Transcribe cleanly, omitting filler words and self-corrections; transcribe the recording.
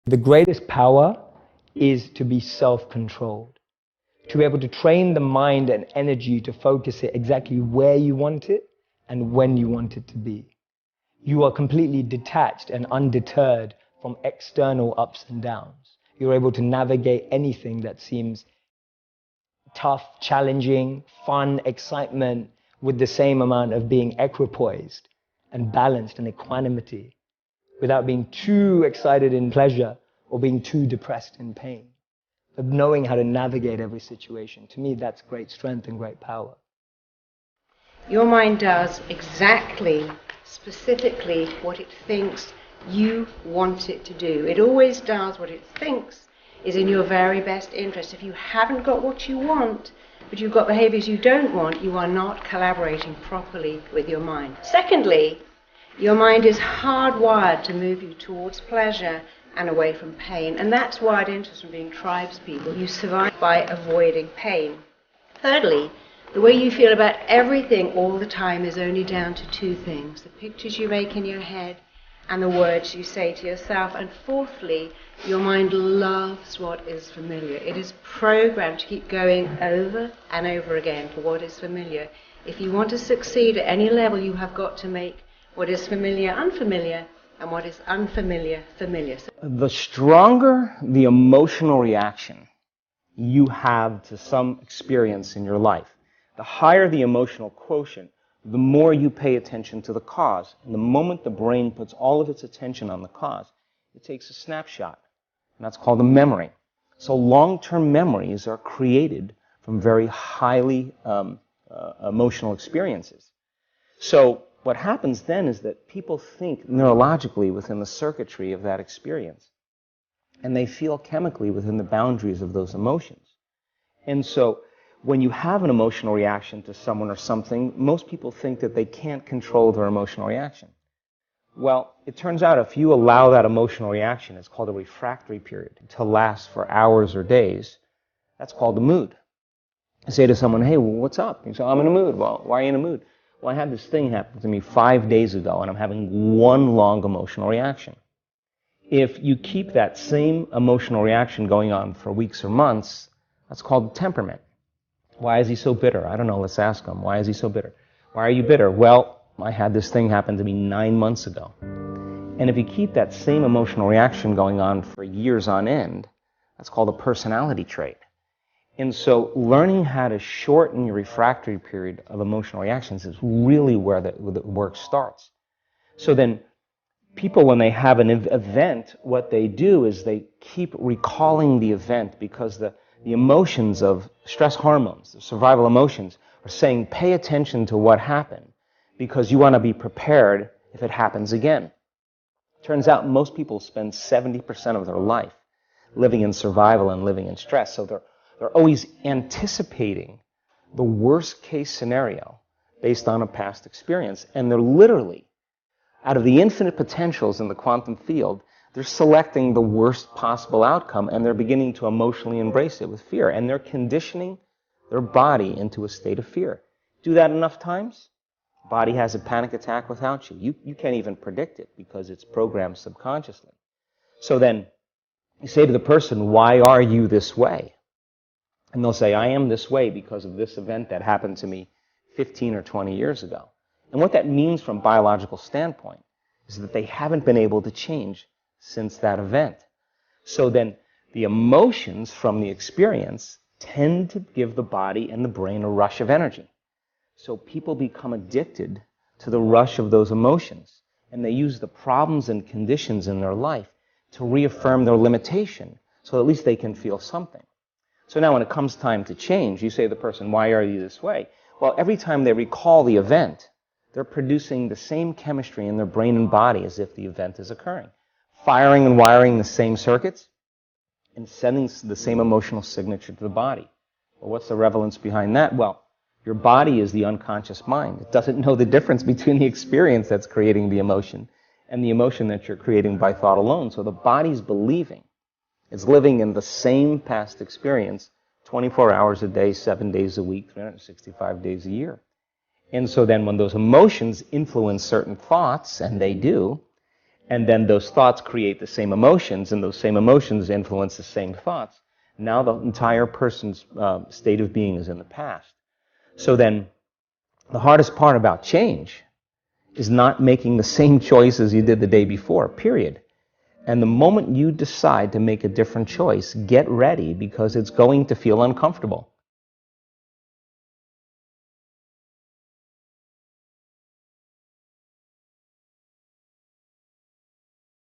The greatest power is to be self-controlled, to be able to train the mind and energy to focus it exactly where you want it and when you want it to be. You are completely detached and undeterred from external ups and downs. You're able to navigate anything that seems tough, challenging, fun, excitement, with the same amount of being equipoised and balanced and equanimity, without being too excited in pleasure or being too depressed in pain. But knowing how to navigate every situation, to me, that's great strength and great power. Your mind does exactly, specifically, what it thinks you want it to do. It always does what it thinks is in your very best interest. If you haven't got what you want, but you've got behaviors you don't want, you are not collaborating properly with your mind. Secondly, your mind is hardwired to move you towards pleasure and away from pain, and that's wired into us from being tribes people. You survive by avoiding pain. Thirdly, the way you feel about everything all the time is only down to two things: the pictures you make in your head and the words you say to yourself. And fourthly, your mind loves what is familiar. It is programmed to keep going over and over again for what is familiar. If you want to succeed at any level, you have got to make what is familiar unfamiliar and what is unfamiliar familiar. The stronger the emotional reaction you have to some experience in your life, the higher the emotional quotient, the more you pay attention to the cause. And the moment the brain puts all of its attention on the cause, it takes a snapshot. And that's called a memory. So long-term memories are created from very highly emotional experiences. So what happens then is that people think neurologically within the circuitry of that experience, and they feel chemically within the boundaries of those emotions. And so when you have an emotional reaction to someone or something, most people think that they can't control their emotional reaction. Well, it turns out if you allow that emotional reaction, it's called a refractory period, to last for hours or days, that's called a mood. I say to someone, hey, well, what's up? You say, I'm in a mood. Well, why are you in a mood? Well, I had this thing happen to me 5 days ago, and I'm having one long emotional reaction. If you keep that same emotional reaction going on for weeks or months, that's called temperament. Why is he so bitter? I don't know, let's ask him. Why is he so bitter? Why are you bitter? Well, I had this thing happen to me 9 months ago. And if you keep that same emotional reaction going on for years on end, that's called a personality trait. And so learning how to shorten your refractory period of emotional reactions is really where the work starts. So then people, when they have an event, what they do is they keep recalling the event, because the emotions of stress hormones, the survival emotions, are saying pay attention to what happened because you want to be prepared if it happens again. Turns out most people spend 70% of their life living in survival and living in stress, so they're always anticipating the worst case scenario based on a past experience, and they're literally, out of the infinite potentials in the quantum field, they're selecting the worst possible outcome, and they're beginning to emotionally embrace it with fear, and they're conditioning their body into a state of fear. Do that enough times, body has a panic attack without you. You can't even predict it because it's programmed subconsciously. So then you say to the person, why are you this way? And they'll say, I am this way because of this event that happened to me 15 or 20 years ago. And what that means from a biological standpoint is that they haven't been able to change since that event. So then the emotions from the experience tend to give the body and the brain a rush of energy. So people become addicted to the rush of those emotions, and they use the problems and conditions in their life to reaffirm their limitation, so at least they can feel something. So now when it comes time to change, you say to the person, why are you this way? Well, every time they recall the event, they're producing the same chemistry in their brain and body as if the event is occurring, firing and wiring the same circuits and sending the same emotional signature to the body. Well, what's the relevance behind that? Well, your body is the unconscious mind. It doesn't know the difference between the experience that's creating the emotion and the emotion that you're creating by thought alone. So the body's believing. It's living in the same past experience 24 hours a day, 7 days a week, 365 days a year. And so then when those emotions influence certain thoughts, and they do, And then those thoughts create the same emotions, and those same emotions influence the same thoughts. Now the entire person's state of being is in the past. So then, the hardest part about change is not making the same choices you did the day before, period. And the moment you decide to make a different choice, get ready, because it's going to feel uncomfortable.